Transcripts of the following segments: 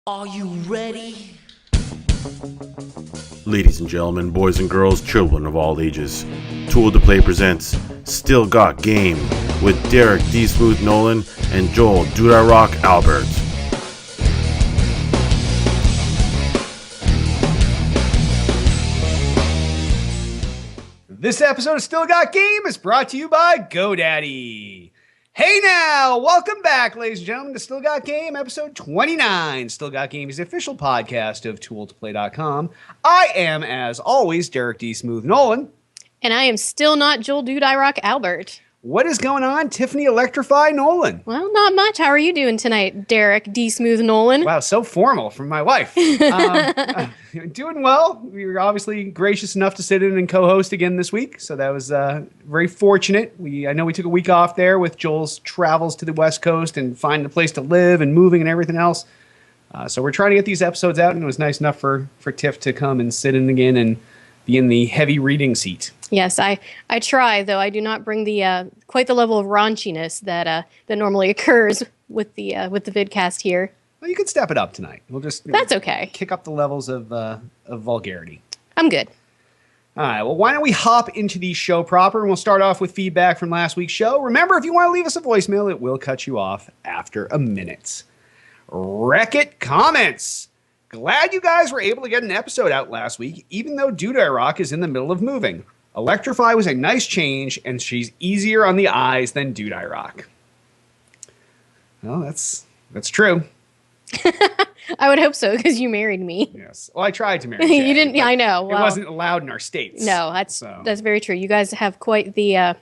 Are you ready? Ladies and gentlemen, boys and girls, children of all ages, Tool to Play presents Still Got Game with Derek D. Smooth Nolan and Joel Dude I Rock Albert. This episode of Still Got Game is brought to you by GoDaddy. Hey now, welcome back, ladies and gentlemen, to Still Got Game, episode 29. Still Got Game is the official podcast of ToolToPlay.com. I am, as always, Derek D. Smooth Nolan. And I am still not Joel Dude I Rock Albert. What is going on, Tiffany Electrify Nolan? Well, not much. How are you doing tonight, Derek D. Smooth Nolan? Wow, so formal from my wife. Doing well. We were obviously gracious enough to sit in and co-host again this week, so that was very fortunate. I know we took a week off there with Joel's travels to the West Coast and finding a place to live and moving and everything else. So we're trying to get these episodes out, and it was nice enough for Tiff to come and sit in again and be in the heavy reading seat. Yes, I try, though I do not bring the quite the level of raunchiness that normally occurs with the vidcast here. Well, you can step it up tonight. We'll just That's okay. Kick up the levels of vulgarity. I'm good. All right, well, why don't we hop into the show proper, and we'll start off with feedback from last week's show. Remember, if you want to leave us a voicemail, it will cut you off after a minute. Wreck-It comments. Glad you guys were able to get an episode out last week, even though Dude I Rock is in the middle of moving. Electrify was a nice change, and she's easier on the eyes than Dude I Rock. Well, that's true. I would hope so, because you married me. Yes. Well, I tried to marry You didn't. I know. It wasn't allowed in our states. No, that's very true. You guys have quite the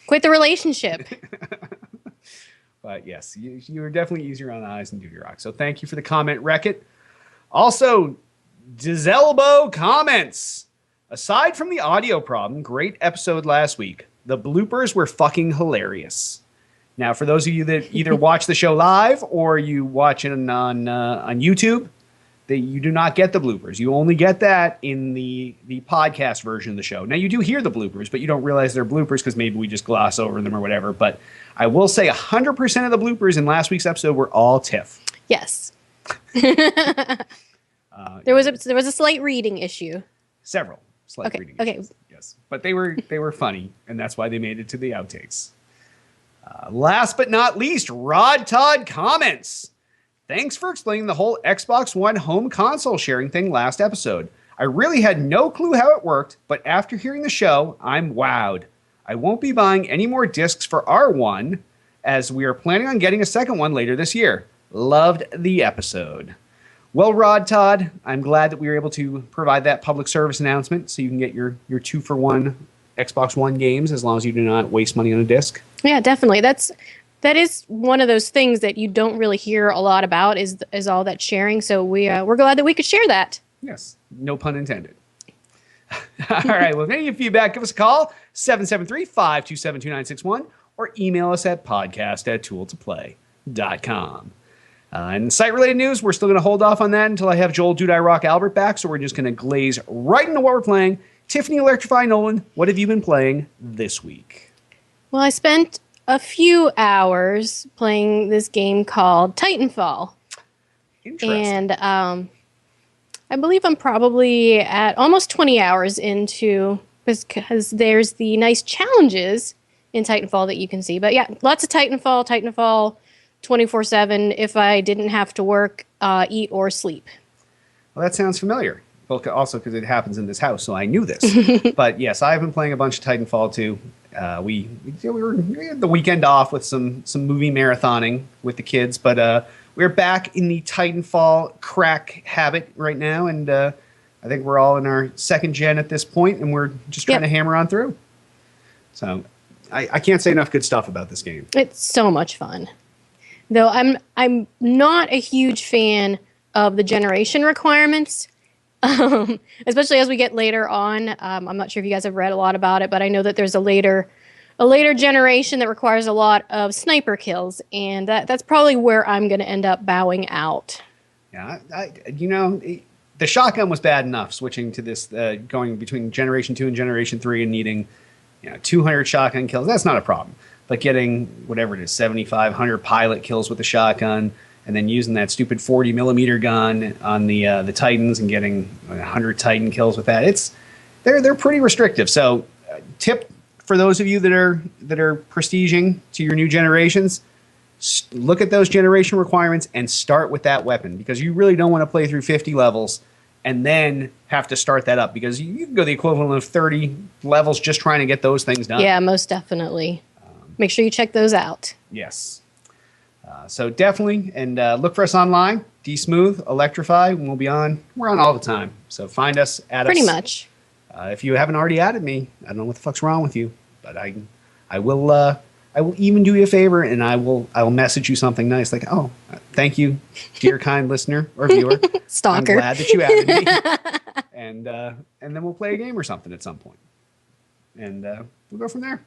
relationship. But yes, you were definitely easier on the eyes than Dude I Rock. So thank you for the comment, Wreck-It. Also, Dizelbo comments. Aside from the audio problem, great episode last week. The bloopers were fucking hilarious. Now, for those of you that either watch the show live or you watch it on YouTube, you do not get the bloopers. You only get that in the podcast version of the show. Now, you do hear the bloopers, but you don't realize they're bloopers because maybe we just gloss over them or whatever. But I will say 100% of the bloopers in last week's episode were all Tiff. Yes. There was a slight reading issue. Several slight reading issues. Yes, but they were funny, and that's why they made it to the outtakes. Last but not least, Rod Todd comments. Thanks for explaining the whole Xbox One home console sharing thing last episode. I really had no clue how it worked, but after hearing the show, I'm wowed. I won't be buying any more discs for R1, as we are planning on getting a second one later this year. Loved the episode. Well, Rod Todd, I'm glad that we were able to provide that public service announcement so you can get your 2-for-1 Xbox One games as long as you do not waste money on a disc. Yeah, definitely. That is one of those things that you don't really hear a lot about is all that sharing. So we're glad that we could share that. Yes, no pun intended. All right, well, if any of you feedback, give us a call, 773-527-2961, or email us at podcast@tooltoplay.com. And site-related news, we're still going to hold off on that until I have Joel Dude I Rock Albert back, so we're just going to glaze right into what we're playing. Tiffany Electrify Nolan, what have you been playing this week? Well, I spent a few hours playing this game called Titanfall. Interesting. And I believe I'm probably at almost 20 hours into, because there's the nice challenges in Titanfall that you can see. But yeah, lots of Titanfall 24/7 if I didn't have to work, eat, or sleep. Well, that sounds familiar. Well, also because it happens in this house, so I knew this. But yes, I've been playing a bunch of Titanfall too. We had the weekend off with some movie marathoning with the kids, but we're back in the Titanfall crack habit right now, and I think we're all in our second gen at this point, and we're just trying to hammer on through. So I can't say enough good stuff about this game. It's so much fun. Though I'm not a huge fan of the generation requirements, especially as we get later on. I'm not sure if you guys have read a lot about it, but I know that there's a later generation that requires a lot of sniper kills, and that's probably where I'm going to end up bowing out. Yeah, the shotgun was bad enough switching to this, going between Generation 2 and Generation 3 and needing 200 shotgun kills. That's not a problem. But getting whatever it is, 7,500 pilot kills with the shotgun, and then using that stupid 40 millimeter gun on the Titans and getting 100 Titan kills with that. They're pretty restrictive. So, tip for those of you that are prestiging to your new generations, look at those generation requirements and start with that weapon, because you really don't want to play through 50 levels and then have to start that up, because you can go the equivalent of 30 levels just trying to get those things done. Yeah, most definitely. Make sure you check those out. Yes. So definitely, and look for us online, DSmooth, Electrify, and we're on all the time. So find us, add us. Pretty much. If you haven't already added me, I don't know what the fuck's wrong with you, but I will even do you a favor, and I will message you something nice like, oh, thank you, dear kind listener or viewer. Stalker. I'm glad that you added me. And then we'll play a game or something at some point. And we'll go from there.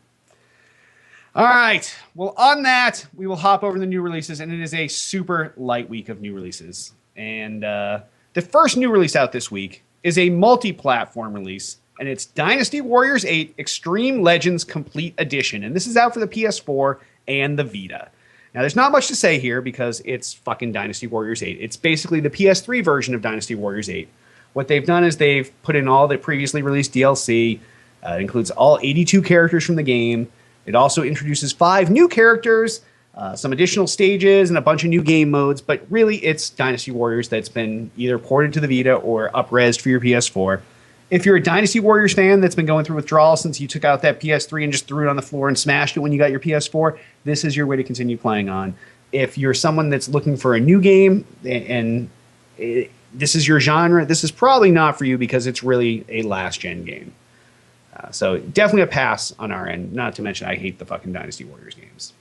All right. Well, on that, we will hop over the new releases, and it is a super light week of new releases. And the first new release out this week is a multi-platform release, and it's Dynasty Warriors 8 Extreme Legends Complete Edition. And this is out for the PS4 and the Vita. Now, there's not much to say here because it's fucking Dynasty Warriors 8. It's basically the PS3 version of Dynasty Warriors 8. What they've done is they've put in all the previously released DLC. It includes all 82 characters from the game. It also introduces 5 new characters, some additional stages, and a bunch of new game modes. But really, it's Dynasty Warriors that's been either ported to the Vita or up-resed for your PS4. If you're a Dynasty Warriors fan that's been going through withdrawal since you took out that PS3 and just threw it on the floor and smashed it when you got your PS4, this is your way to continue playing on. If you're someone that's looking for a new game and this is your genre, this is probably not for you because it's really a last-gen game. So definitely a pass on our end, not to mention I hate the fucking Dynasty Warriors games.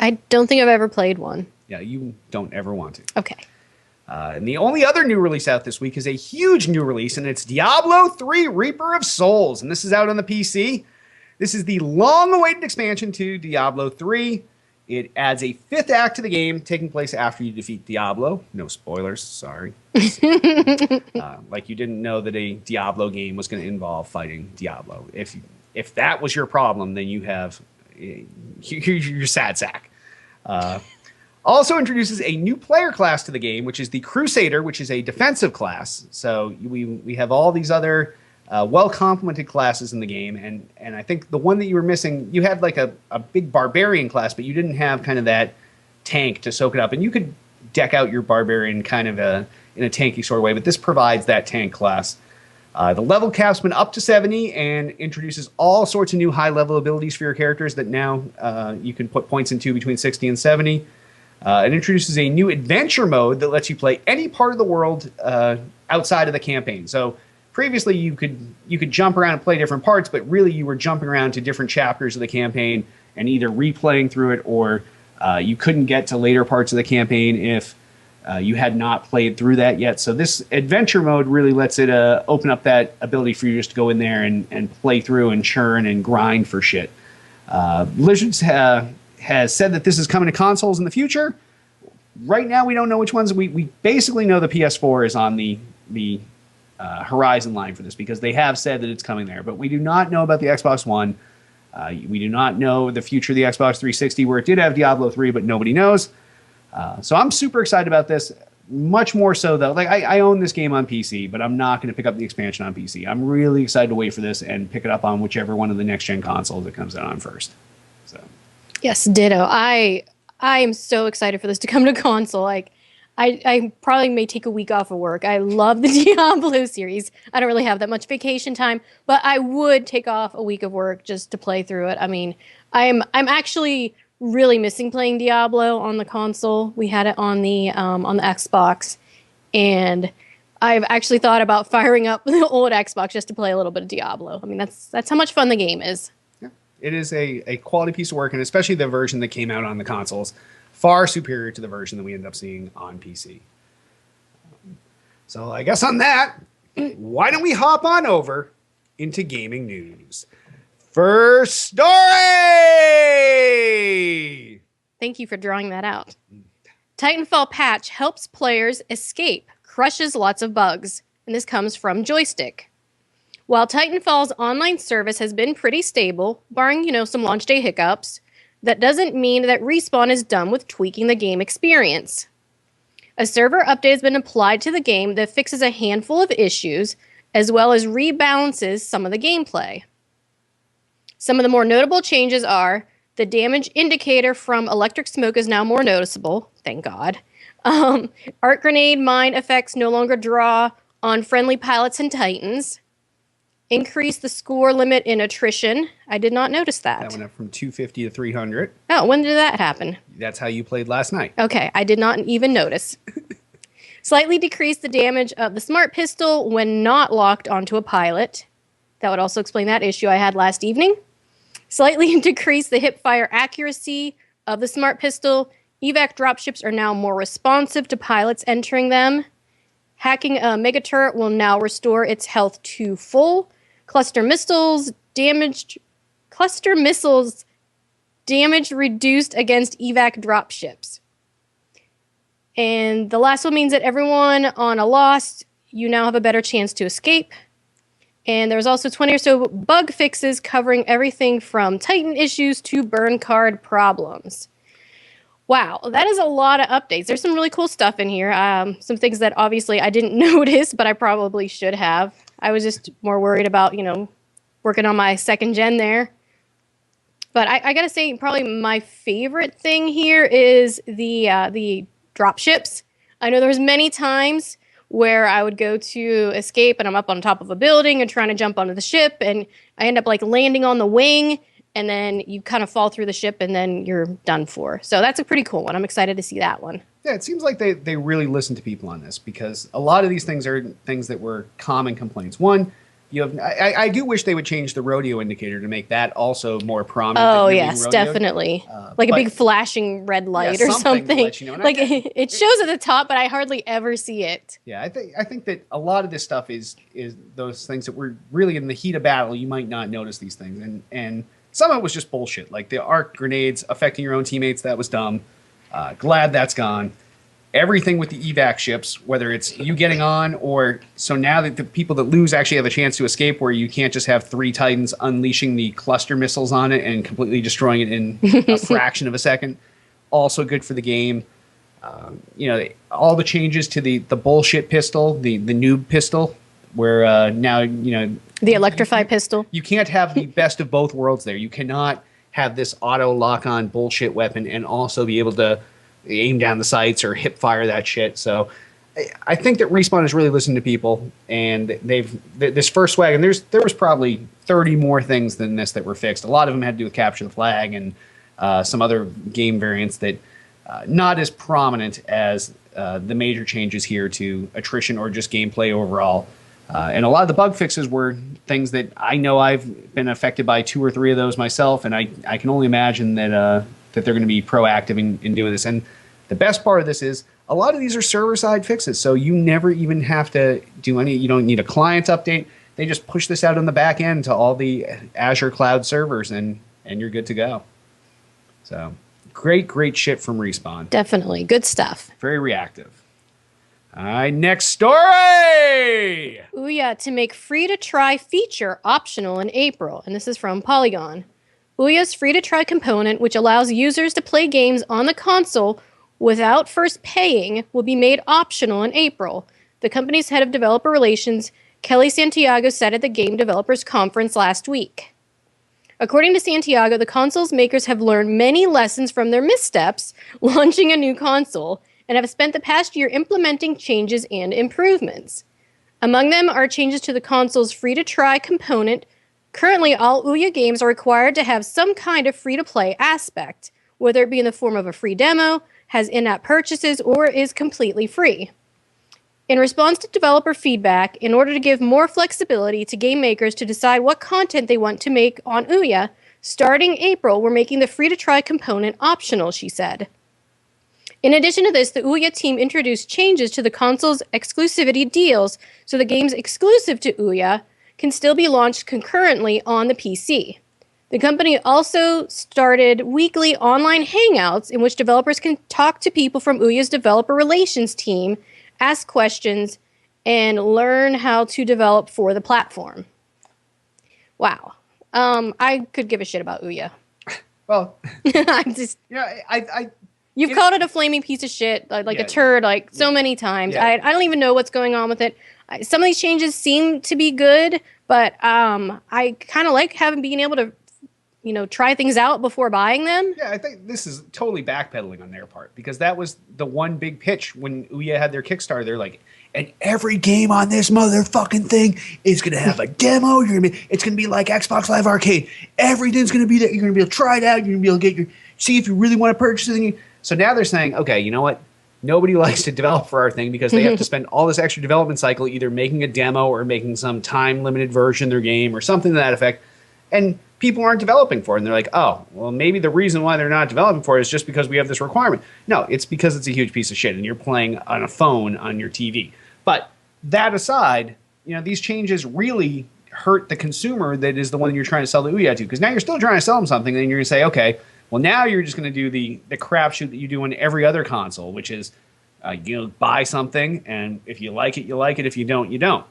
I don't think I've ever played one. Yeah, you don't ever want to. Okay. And the only other new release out this week is a huge new release, and it's Diablo 3 Reaper of Souls. And this is out on the PC. This is the long-awaited expansion to Diablo 3. It adds a 5th act to the game, taking place after you defeat Diablo. No spoilers, sorry. Like you didn't know that a Diablo game was going to involve fighting Diablo. If that was your problem, then you're sad sack. Also introduces a new player class to the game, which is the Crusader, which is a defensive class. So we have all these other well-complemented classes in the game, and I think the one that you were missing, you had like a big barbarian class, but you didn't have kind of that tank to soak it up. And you could deck out your barbarian kind of in a tanky sort of way, but this provides that tank class. The level cap's been up to 70 and introduces all sorts of new high-level abilities for your characters that now you can put points into between 60 and 70. It introduces a new adventure mode that lets you play any part of the world outside of the campaign. So previously you could jump around and play different parts, but really you were jumping around to different chapters of the campaign and either replaying through it, or you couldn't get to later parts of the campaign if you had not played through that yet. So this adventure mode really lets it open up that ability for you just to go in there and play through and churn and grind for shit. Blizzard has said that this is coming to consoles in the future. Right now, we don't know which ones. We basically know the PS4 is on the horizon line for this because they have said that it's coming there. But we do not know about the Xbox One. We do not know the future of the Xbox 360, where it did have Diablo 3, but nobody knows. So I'm super excited about this. Much more so, though. Like I own this game on PC, but I'm not going to pick up the expansion on PC. I'm really excited to wait for this and pick it up on whichever one of the next-gen consoles it comes out on first. So. Yes, ditto. I am so excited for this to come to console. Like, I probably may take a week off of work. I love the Diablo series. I don't really have that much vacation time, but I would take off a week of work just to play through it. I mean, I'm actually really missing playing Diablo on the console. We had it on the Xbox, and I've actually thought about firing up the old Xbox just to play a little bit of Diablo. I mean, that's how much fun the game is. It is a quality piece of work, and especially the version that came out on the consoles, far superior to the version that we end up seeing on PC. So I guess on that, why don't we hop on over into gaming news? First story! Thank you for drawing that out. Titanfall patch helps players escape, crushes lots of bugs. And this comes from Joystick. While Titanfall's online service has been pretty stable, barring, some launch day hiccups, that doesn't mean that Respawn is done with tweaking the game experience. A server update has been applied to the game that fixes a handful of issues, as well as rebalances some of the gameplay. Some of the more notable changes are the damage indicator from electric smoke is now more noticeable, thank God. Arc grenade mine effects no longer draw on friendly pilots and titans. Increase the score limit in attrition. I did not notice that. That went up from 250 to 300. Oh, when did that happen? That's how you played last night. Okay, I did not even notice. Slightly decrease the damage of the smart pistol when not locked onto a pilot. That would also explain that issue I had last evening. Slightly decrease the hip-fire accuracy of the smart pistol. Evac dropships are now more responsive to pilots entering them. Hacking a mega turret will now restore its health to full. Cluster missiles damage reduced against evac dropships. And the last one means that everyone on a lost, you now have a better chance to escape. And there's also 20 or so bug fixes covering everything from Titan issues to burn card problems. Wow, that is a lot of updates. There's some really cool stuff in here. Some things that obviously I didn't notice, but I probably should have. I was just more worried about, working on my second gen there. But I gotta say, probably my favorite thing here is the dropships. I know there's many times where I would go to escape and I'm up on top of a building and trying to jump onto the ship, and I end up landing on the wing, and then you kind of fall through the ship and then you're done for. So that's a pretty cool one. I'm excited to see that one. Yeah, it seems like they really listen to people on this, because a lot of these things are things that were common complaints. One, I do wish they would change the rodeo indicator to make that also more prominent. Oh, yes, definitely. A big flashing red light or something. To let you know. It shows at the top, but I hardly ever see it. Yeah, I think that a lot of this stuff is those things that were really in the heat of battle. You might not notice these things. And some of it was just bullshit. Like the arc grenades affecting your own teammates, that was dumb. Glad that's gone. Everything with the evac ships, whether it's you getting on or so now that the people that lose actually have a chance to escape, where you can't just have 3 Titans unleashing the cluster missiles on it and completely destroying it in a fraction of a second. Also good for the game. All the changes to the bullshit pistol, the noob pistol, where now, the electrify pistol. You can't have the best of both worlds there. You cannot have this auto lock-on bullshit weapon and also be able to aim down the sights or hip fire that shit. So I think that Respawn has really listened to people, and this first swag, and there was probably 30 more things than this that were fixed. A lot of them had to do with capture the flag and some other game variants that not as prominent as the major changes here to attrition or just gameplay overall. And a lot of the bug fixes were things that I know I've been affected by 2 or 3 of those myself, and I can only imagine that they're going to be proactive in doing this. And the best part of this is a lot of these are server-side fixes, so you never even have to do you don't need a client update. They just push this out on the back end to all the Azure cloud servers, and you're good to go. So great shit from Respawn. Definitely. Good stuff. Very reactive. All right, next story! Ouya to make free-to-try feature optional in April, and this is from Polygon. Ouya's free-to-try component, which allows users to play games on the console without first paying, will be made optional in April. The company's head of developer relations, Kelly Santiago, said at the Game Developers Conference last week. According to Santiago, the console's makers have learned many lessons from their missteps launching a new console and have spent the past year implementing changes and improvements. Among them are changes to the console's free-to-try component. Currently, all Ouya games are required to have some kind of free-to-play aspect, whether it be in the form of a free demo, has in-app purchases, or is completely free. In response to developer feedback, in order to give more flexibility to game makers to decide what content they want to make on Ouya, starting April, we're making the free-to-try component optional, she said. In addition to this, the Ouya team introduced changes to the console's exclusivity deals, so the games exclusive to Ouya can still be launched concurrently on the PC. The company also started weekly online hangouts in which developers can talk to people from Ouya's developer relations team, ask questions, and learn how to develop for the platform. Wow. I could give a shit about Ouya. Well, I'm just... I You've called it a flaming piece of shit, like a turd, so many times. Yeah. I don't even know what's going on with it. Some of these changes seem to be good, but I kind of like being able to, try things out before buying them. Yeah, I think this is totally backpedaling on their part, because that was the one big pitch when Ouya had their Kickstarter. They're like, and every game on this motherfucking thing is going to have a demo. It's going to be like Xbox Live Arcade. Everything's going to be there. You're going to be able to try it out. You're going to be able to see if you really want to purchase it. So now they're saying, okay, you know what? Nobody likes to develop for our thing because they have to spend all this extra development cycle either making a demo or making some time-limited version of their game or something to that effect. And people aren't developing for it. And they're like, oh, well, maybe the reason why they're not developing for it is just because we have this requirement. No, it's because it's a huge piece of shit and you're playing on a phone on your TV. But that aside, these changes really hurt the consumer that is the one you're trying to sell the Ouya to. Because now you're still trying to sell them something, and you're going to say, okay, well, now you're just going to do the crapshoot that you do on every other console, which is buy something, and if you like it, you like it. If you don't, you don't.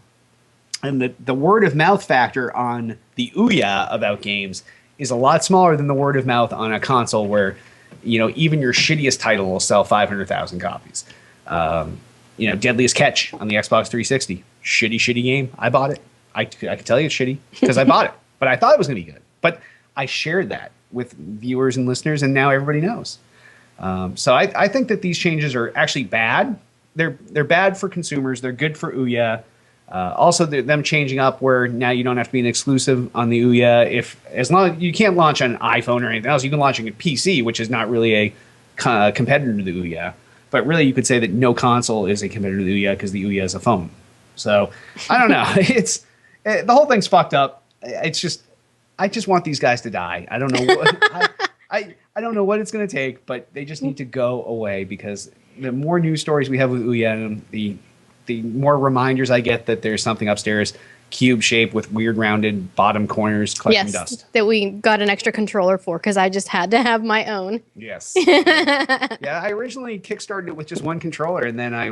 And the word of mouth factor on the Ouya about games is a lot smaller than the word of mouth on a console where, even your shittiest title will sell 500,000 copies. Deadliest Catch on the Xbox 360. Shitty game. I bought it. I can tell you it's shitty because I bought it. But I thought it was going to be good. But I shared that with viewers and listeners, and now everybody knows. So I think that these changes are actually bad. They're bad for consumers. They're good for Ouya. Also, them changing up where now you don't have to be an exclusive on the Ouya. As long as you can't launch on an iPhone or anything else, you can launch on a PC, which is not really a competitor to the Ouya. But really, you could say that no console is a competitor to the Ouya because the Ouya is a phone. So I don't know. The whole thing's fucked up. I just want these guys to die. I don't know. I don't know what it's going to take, but they just need to go away because the more news stories we have with Ouya, the more reminders I get that there's something upstairs, cube shape with weird rounded bottom corners collecting dust. That we got an extra controller for because I just had to have my own. Yes. Yeah, I originally kickstarted it with just one controller, and then I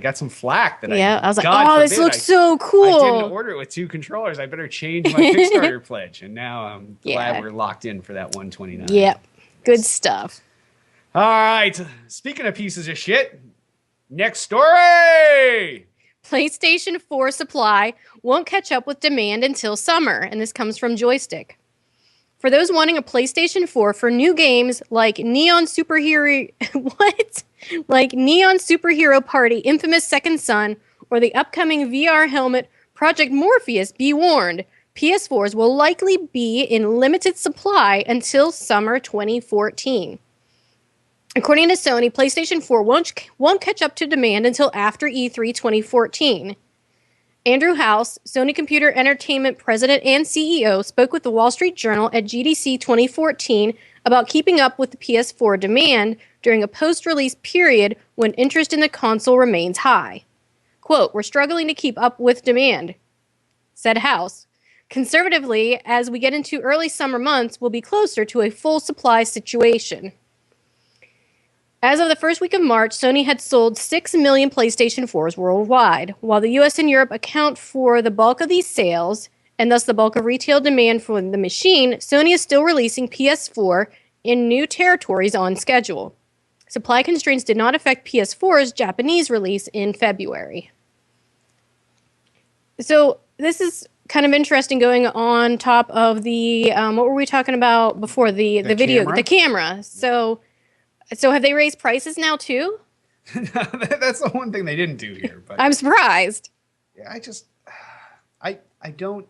got some flack that I was like, oh, this looks so cool. I didn't order it with two controllers. I better change my Kickstarter pledge. And now I'm glad we're locked in for that 129. Yep. Good stuff. All right. Speaking of pieces of shit, next story. PlayStation 4 supply won't catch up with demand until summer. And this comes from Joystick. For those wanting a PlayStation 4 for new games like Neon Superhero... What? Like Neon Superhero Party, Infamous Second Son, or the upcoming VR helmet Project Morpheus, be warned. PS4s will likely be in limited supply until summer 2014. According to Sony, PlayStation 4 won't catch up to demand until after E3 2014. Andrew House, Sony Computer Entertainment president and CEO, spoke with the Wall Street Journal at GDC 2014 about keeping up with the PS4 demand during a post-release period when interest in the console remains high. Quote, "We're struggling to keep up with demand," said House. "Conservatively, as we get into early summer months, we'll be closer to a full supply situation." As of the first week of March, Sony had sold 6 million PlayStation 4s worldwide. While the US and Europe account for the bulk of these sales, and thus the bulk of retail demand for the machine, Sony is still releasing PS4 in new territories on schedule. Supply constraints did not affect PS4's Japanese release in February. So this is kind of interesting going on top of the, what were we talking about before? The video, camera? the camera. So have they raised prices now too? That's the one thing they didn't do here. But I'm surprised. I don't.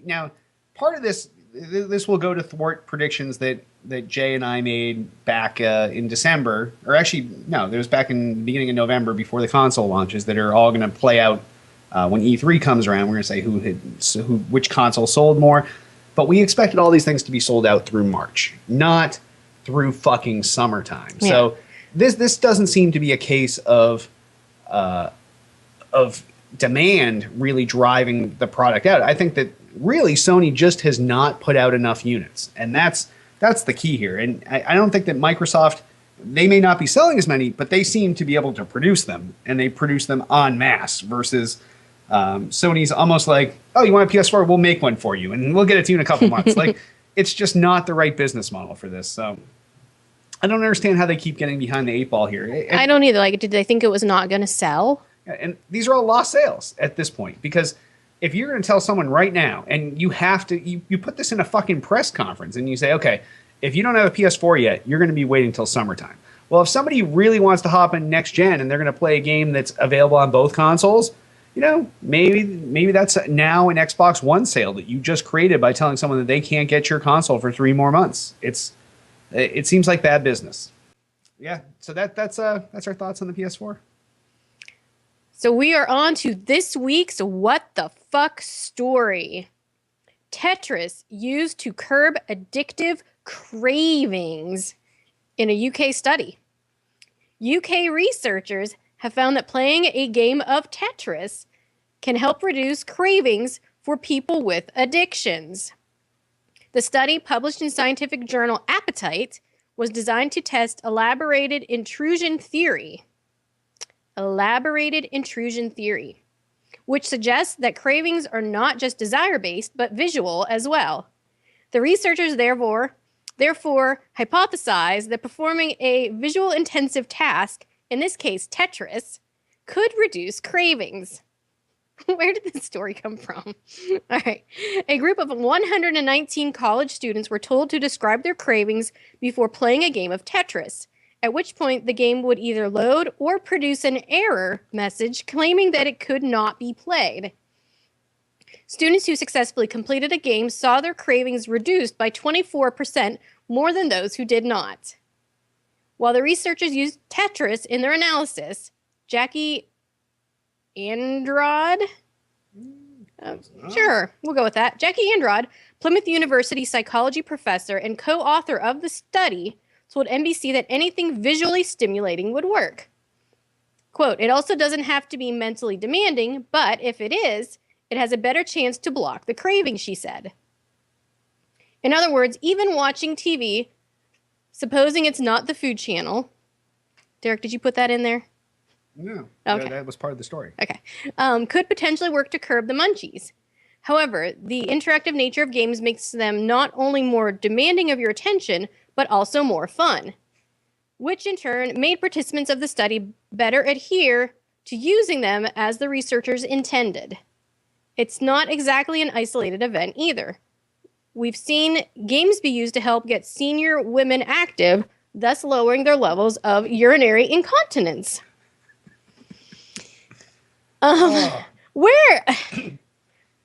Now, part of this will go to thwart predictions that Jay and I made back in December, or actually, no, it was back in the beginning of November before the console launches that are all going to play out when E3 comes around. We're going to say which console sold more, but we expected all these things to be sold out through March, not through fucking summertime. Yeah. So this doesn't seem to be a case of demand really driving the product out. I think that really Sony just has not put out enough units, and that's the key here. And I don't think that Microsoft, they may not be selling as many, but they seem to be able to produce them, and they produce them en masse versus Sony's almost like, oh, you want a PS4? We'll make one for you, and we'll get it to you in a couple months. Like, it's just not the right business model for this. So I don't understand how they keep getting behind the 8 ball here. I don't either. Like, did they think it was not going to sell? And these are all lost sales at this point, because if you're going to tell someone right now, and you have to, you put this in a fucking press conference and you say, okay, if you don't have a PS4 yet, you're going to be waiting till summertime. Well, if somebody really wants to hop in next gen and they're going to play a game that's available on both consoles, you know, maybe that's now an Xbox One sale that you just created by telling someone that they can't get your console for 3 more months. It seems like bad business. Yeah, so that's our thoughts on the PS4. So we are on to this week's What the Fuck story. Tetris used to curb addictive cravings in a UK study. UK researchers have found that playing a game of Tetris can help reduce cravings for people with addictions. The study, published in scientific journal Appetite, was designed to test elaborated intrusion theory, which suggests that cravings are not just desire-based, but visual as well. The researchers therefore hypothesized that performing a visual-intensive task, in this case Tetris, could reduce cravings. Where did this story come from? All right. A group of 119 college students were told to describe their cravings before playing a game of Tetris, at which point the game would either load or produce an error message claiming that it could not be played. Students who successfully completed a game saw their cravings reduced by 24% more than those who did not. While the researchers used Tetris in their analysis, Jackie Andrade? Sure, we'll go with that. Jackie Andrade, Plymouth University psychology professor and co-author of the study, told NBC that anything visually stimulating would work. Quote, "It also doesn't have to be mentally demanding, but if it is, it has a better chance to block the craving," she said. In other words, even watching TV, supposing it's not the Food Channel. Derek, did you put that in there? No. Okay. That was part of the story. Okay. Could potentially work to curb the munchies. However, the interactive nature of games makes them not only more demanding of your attention, but also more fun, which in turn made participants of the study better adhere to using them as the researchers intended. It's not exactly an isolated event either. We've seen games be used to help get senior women active, thus lowering their levels of urinary incontinence. Where?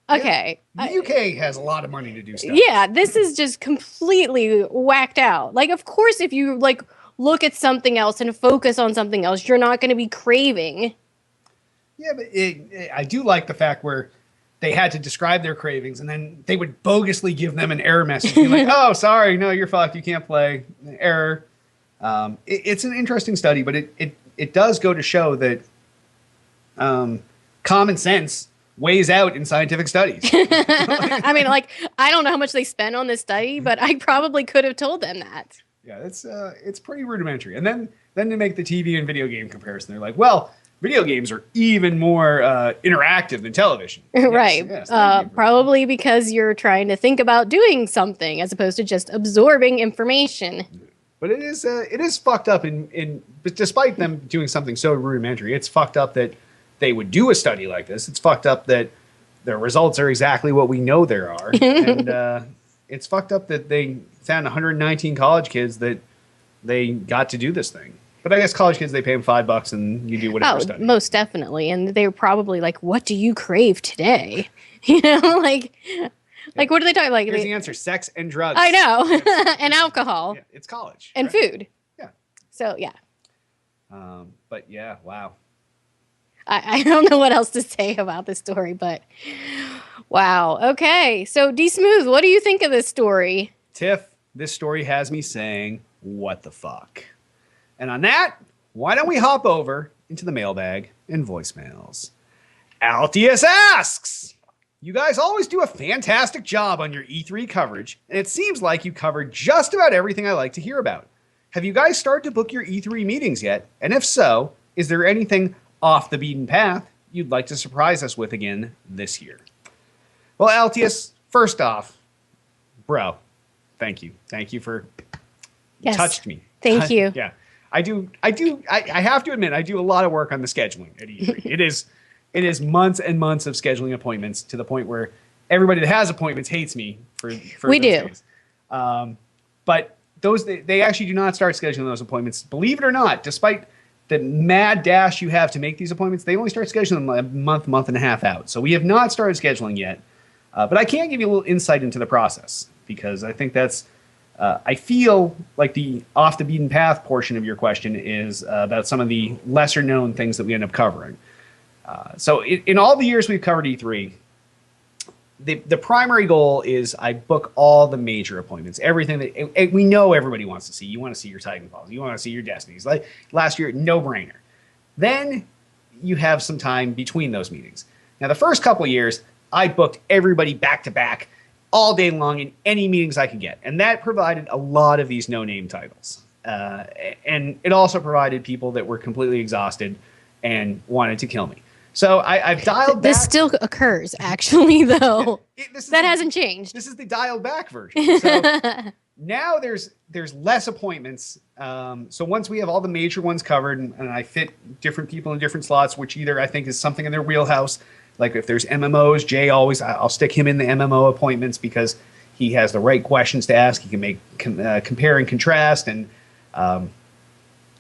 Okay. The UK has a lot of money to do stuff. Yeah, this is just completely whacked out. Like, of course, if you like look at something else and focus on something else, you're not going to be craving. Yeah, but I do like the fact where they had to describe their cravings, and then they would bogusly give them an error message, being like, "Oh, sorry, no, you're fucked. You can't play. Error." It's an interesting study, but it does go to show that common sense weighs out in scientific studies. I mean, like, I don't know how much they spent on this study, but I probably could have told them that. Yeah, it's pretty rudimentary. And then to make the TV and video game comparison, they're like, well, video games are even more interactive than television. Right. Yes, probably because you're trying to think about doing something as opposed to just absorbing information. But it is fucked up but despite them doing something so rudimentary, it's fucked up that they would do a study like this. It's fucked up that their results are exactly what we know there are. And it's fucked up that they found 119 college kids that they got to do this thing. But I guess college kids, they pay them $5 and you do whatever study. Most definitely. And they were probably like, what do you crave today? You know, like what are they talking like? Here's the answer: sex and drugs. I know. And alcohol. Yeah, it's college. And right? food. Yeah. So, yeah. But yeah, wow. I don't know what else to say about this story, but wow. Okay. So, D Smooth, what do you think of this story? Tiff, this story has me saying, what the fuck? And on that, why don't we hop over into the mailbag and voicemails? Altius asks, you guys always do a fantastic job on your E3 coverage, and it seems like you covered just about everything I like to hear about. Have you guys started to book your E3 meetings yet? And if so, is there anything off the beaten path you'd like to surprise us with again this year? Well, Altius, first off, bro, thank you. Thank you for... Yes. Touched me. Thank you. Yeah. I have to admit, I do a lot of work on the scheduling at E3. It is months and months of scheduling appointments to the point where everybody that has appointments hates me for we those do. days. But they actually do not start scheduling those appointments. Believe it or not, despite the mad dash you have to make these appointments, they only start scheduling them a month and a half out. So we have not started scheduling yet. But I can give you a little insight into the process because I think that's I feel like the off the beaten path portion of your question is about some of the lesser known things that we end up covering. So in all the years we've covered E3, the primary goal is I book all the major appointments, everything that we know everybody wants to see. You want to see your Titanfalls, you want to see your Destinies. Like last year, no brainer. Then you have some time between those meetings. Now the first couple of years, I booked everybody back to back all day long in any meetings I could get. And that provided a lot of these no-name titles. And it also provided people that were completely exhausted and wanted to kill me. So I've dialed back. This still occurs, actually, though. That hasn't changed. This is the dialed back version. So now there's less appointments. So once we have all the major ones covered and I fit different people in different slots, which either I think is something in their wheelhouse. Like if there's MMOs, Jay I'll stick him in the MMO appointments because he has the right questions to ask. He can make compare and contrast, and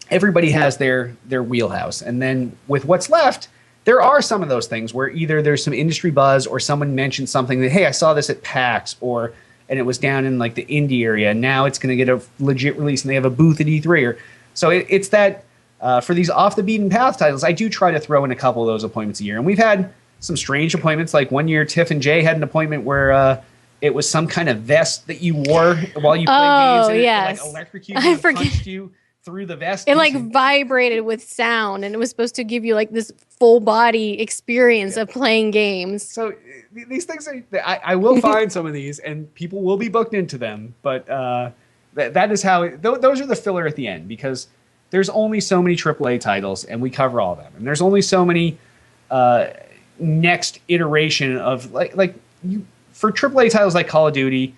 everybody has their wheelhouse. And then with what's left, there are some of those things where either there's some industry buzz or someone mentioned something that, hey, I saw this at PAX and it was down in like the indie area. And now it's going to get a legit release and they have a booth at E3. So it's that for these off the beaten path titles, I do try to throw in a couple of those appointments a year. And we've had some strange appointments. Like one year, Tiff and Jay had an appointment where it was some kind of vest that you wore while you played games. And yes. It like electrocuted you and punched you through the vest. It like vibrated with sound, and it was supposed to give you like this full body experience of playing games. So these things, I will find some of these, and people will be booked into them. But that is how those are the filler at the end, because there's only so many AAA titles, and we cover all of them, and there's only so many next iteration of like you for AAA titles like Call of Duty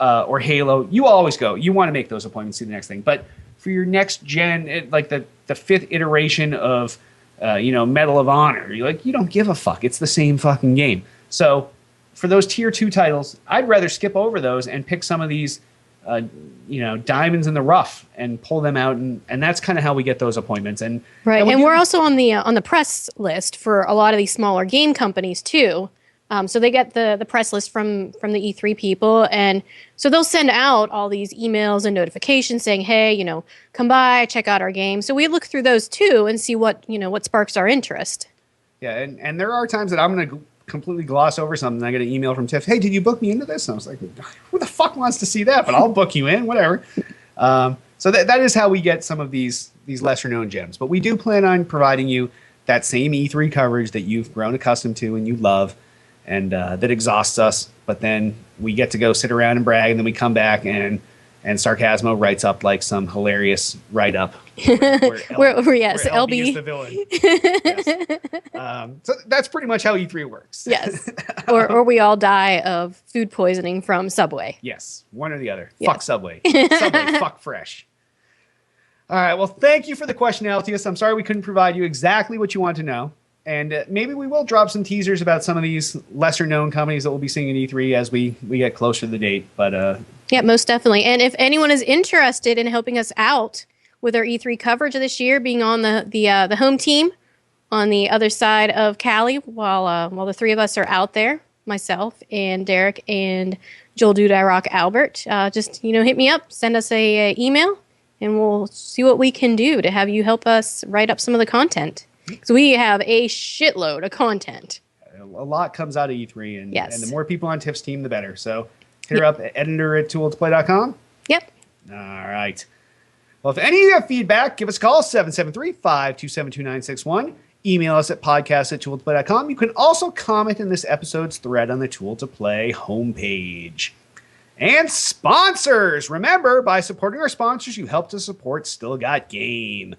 or Halo. You always go. You want to make those appointments to the next thing, but for your next gen, like the fifth iteration of Medal of Honor, you don't give a fuck. It's the same fucking game. So for those tier 2 titles, I'd rather skip over those and pick some of these diamonds in the rough and pull them out, and that's kind of how we get those appointments. And right, and we're also on the press list for a lot of these smaller game companies too. So they get the press list from the E3 people, and so they'll send out all these emails and notifications saying, hey, come by, check out our game. So we look through those too and see what sparks our interest. Yeah, and there are times that I'm going to completely gloss over something. I get an email from Tiff, hey, did you book me into this? And I was like, who the fuck wants to see that? But I'll book you in, whatever. So that is how we get some of these lesser known gems. But we do plan on providing you that same E3 coverage that you've grown accustomed to and you love, and that exhausts us. But then we get to go sit around and brag, and then we come back and Sarcasmo writes up like some hilarious write-up. Where LB is the villain. Yes. So that's pretty much how E3 works. Yes. Or we all die of food poisoning from Subway. Yes. One or the other. Yes. Fuck Subway. Subway, fuck Fresh. All right. Well, thank you for the question, Altius. I'm sorry we couldn't provide you exactly what you want to know. And maybe we will drop some teasers about some of these lesser-known companies that we'll be seeing in E3 as we get closer to the date. But yeah, most definitely. And if anyone is interested in helping us out with our E3 coverage of this year, being on the home team on the other side of Cali, while the three of us are out there, myself and Derek and Joel Dude I Rock Albert, just hit me up, send us a email, and we'll see what we can do to have you help us write up some of the content. So we have a shitload of content. A lot comes out of E3, and, yes. And the more people on Tiff's team, the better. So hit her up, editor@tooledtoplay.com. Yep. All right. Well, if any of you have feedback, give us a call, 773-527-2961. Email us at podcast@tooledtoplay.com. You can also comment in this episode's thread on the Tool to Play homepage. And sponsors! Remember, by supporting our sponsors, you help to support Still Got Game.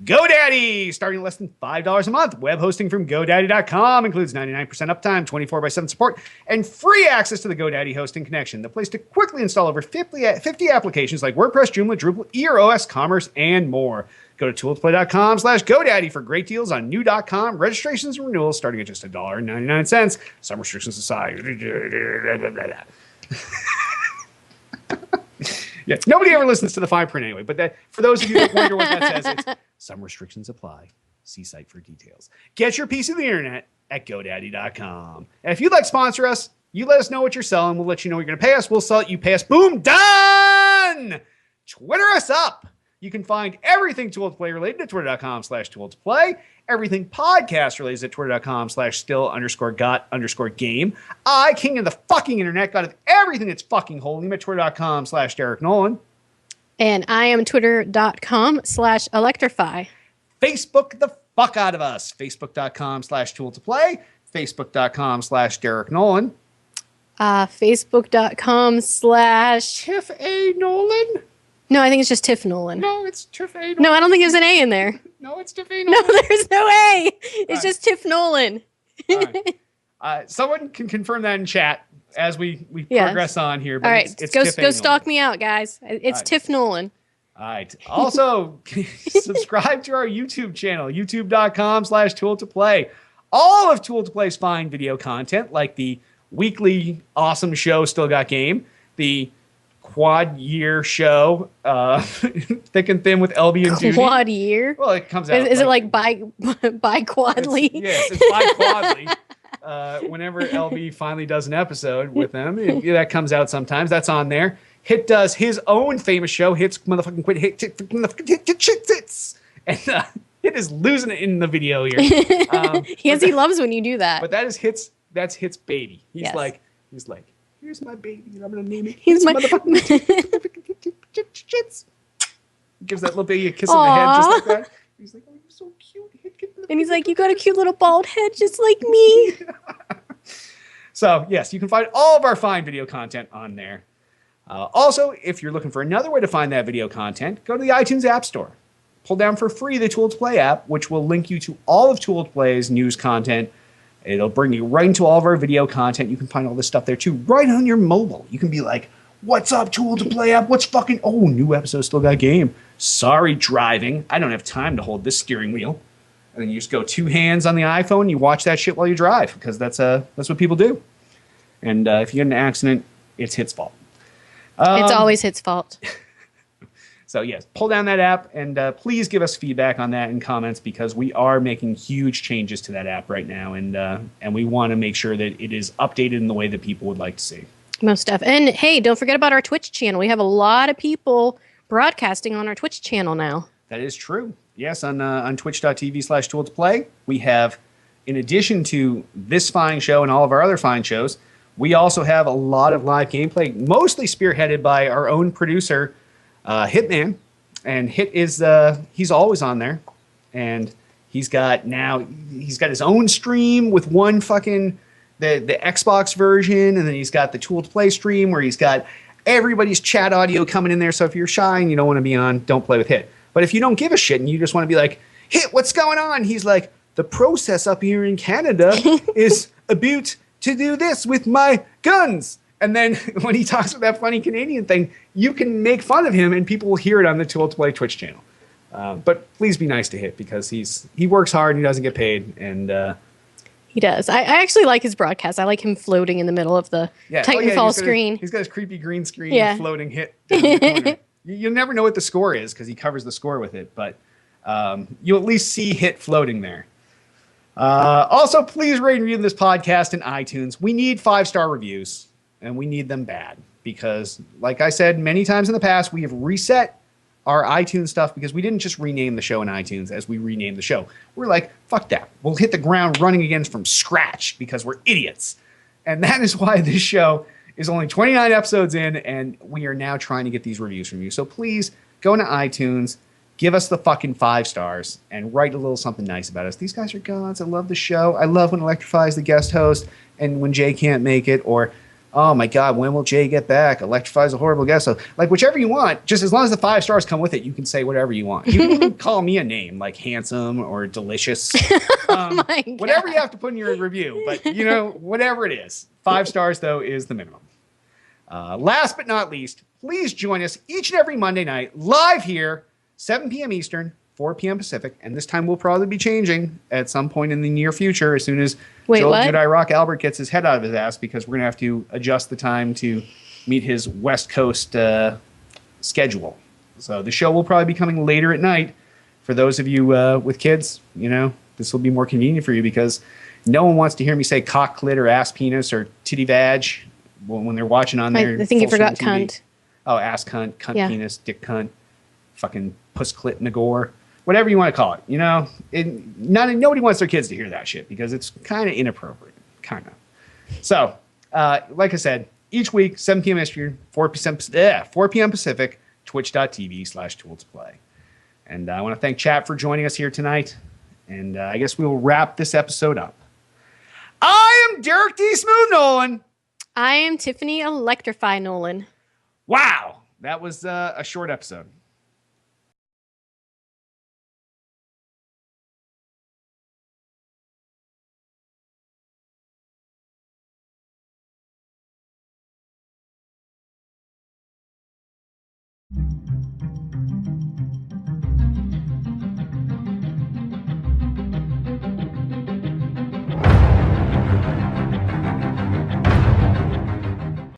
GoDaddy, starting at less than $5 a month. Web hosting from GoDaddy.com includes 99% uptime, 24/7 support, and free access to the GoDaddy hosting connection. The place to quickly install over 50 applications like WordPress, Joomla, Drupal, EROS, Commerce, and more. Go to tooltoplay.com/GoDaddy for great deals on new.com registrations and renewals starting at just $1.99. Some restrictions aside. Yeah, nobody ever listens to the fine print anyway. But that, for those of you that wonder what that says, it's some restrictions apply. See site for details. Get your piece of the internet at GoDaddy.com. And if you'd like to sponsor us, you let us know what you're selling. We'll let you know what you're going to pay us. We'll sell it. You pay us. Boom. Done. Twitter us up. You can find everything Tool to Play related at twitter.com/Tool to Play. Everything podcast related at twitter.com/still_got_game. I, king of the fucking internet, got everything that's fucking holding at twitter.com/Derek Nolan. And I am twitter.com/electrify. Facebook the fuck out of us. Facebook.com/Tool to Play. Facebook.com/Derek Nolan. Facebook.com/ Tiff A. Nolan. No, I think it's just Tiff Nolan. No, it's Tiff A. Nolan. No, I don't think there's an A in there. No, it's Tiff A. Nolan. No, there's no A. It's just Tiff Nolan. Right. Someone can confirm that in chat as we Yes. progress on here. But All right, it's go Tiff A. go stalk Nolan. me out, guys. It's right. Tiff Nolan. All right. Also, subscribe to our YouTube channel, youtube.com/Tool to Play. All of Tool to Play's fine video content, like the weekly awesome show, Still Got Game, the quad year show, Thick and Thin with LB and Duty. Quad year? Well, it comes out. Is it like bi-quadly? Yes, it's bi-quadly. Whenever LB finally does an episode with them, that comes out sometimes. That's on there. Hit does his own famous show, Hits Motherfucking Quit Hit Hits. And Hit is losing it in the video here. Yes, he loves when you do that. But that is Hit's. That's Hit's baby. He's Yes. like, here's my baby, and I'm gonna name it. He's my motherfucking Hits. Gives that little baby a kiss on the head, just like that. He's like, oh, you're so cute. And he's like, you got a cute little bald head just like me. So, yes, you can find all of our fine video content on there. Also, if you're looking for another way to find that video content, go to the iTunes App Store. Pull down for free the Tool to Play app, which will link you to all of Tool to Play's news content. It'll bring you right into all of our video content. You can find all this stuff there, too, right on your mobile. You can be like, what's up, Tool to Play app? What's fucking... Oh, new episode, Still Got Game. Sorry, driving. I don't have time to hold this steering wheel. And then you just go two hands on the iPhone, you watch that shit while you drive, because that's what people do. And if you get in an accident, it's Hit's fault. It's always Hit's fault. So, yes, pull down that app, and please give us feedback on that in comments, because we are making huge changes to that app right now, and we want to make sure that it is updated in the way that people would like to see. Most stuff. And, hey, don't forget about our Twitch channel. We have a lot of people broadcasting on our Twitch channel now. That is true. Yes, on twitch.tv/Tool to Play, we have, in addition to this fine show and all of our other fine shows, we also have a lot of live gameplay, mostly spearheaded by our own producer, Hitman. And Hit is, he's always on there. And he's got his own stream with one fucking, the Xbox version, and then he's got the Tool to Play stream where he's got everybody's chat audio coming in there. So if you're shy and you don't want to be on, don't play with Hit. But if you don't give a shit and you just want to be like, Hit, what's going on? He's like, the process up here in Canada is about to do this with my guns. And then when he talks with that funny Canadian thing, you can make fun of him and people will hear it on the Tool to Play Twitch channel. But please be nice to Hit, because he works hard and he doesn't get paid. And he does. I actually like his broadcast. I like him floating in the middle of the Titanfall screen. He's got his creepy green screen floating Hit down the corner. You'll never know what the score is because he covers the score with it, but you'll at least see Hit floating there. Also, please rate and review this podcast in iTunes. We need 5-star reviews, and we need them bad because, like I said many times in the past, we have reset our iTunes stuff because we didn't just rename the show in iTunes as we renamed the show. We're like, fuck that. We'll hit the ground running again from scratch because we're idiots. And that is why this show is only 29 episodes in, and we are now trying to get these reviews from you. So please go into iTunes, give us the fucking 5 stars, and write a little something nice about us. These guys are gods. I love the show. I love when Electrify is the guest host, and when Jay can't make it, or oh my God, when will Jay get back? Electrify's a horrible guest. So, like, whichever you want, just as long as the 5 stars come with it, you can say whatever you want. You can even call me a name like handsome or delicious. Whatever you have to put in your review. But, whatever it is. 5 stars, though, is the minimum. Last but not least, please join us each and every Monday night live here, 7 p.m. Eastern, 4 p.m. Pacific. And this time we'll probably be changing at some point in the near future as soon as Joel Jedi Rock Albert gets his head out of his ass, because we're going to have to adjust the time to meet his West Coast schedule. So the show will probably be coming later at night. For those of you with kids, this will be more convenient for you, because no one wants to hear me say cock, clit, or ass, penis, or titty vag when they're watching on their I think you forgot TV. cunt. Oh, ass cunt, penis, dick cunt, fucking puss clit nagore, whatever you want to call it. Nobody wants their kids to hear that shit because it's kind of inappropriate, kind of. So, like I said, each week, 7 p.m. Eastern, 4 p.m. Pacific, twitch.tv/toolsplay. And I want to thank chat for joining us here tonight. And I guess we will wrap this episode up. I am Derek D. Smooth Nolan. I am Tiffany Electrify Nolan. Wow. That was a short episode.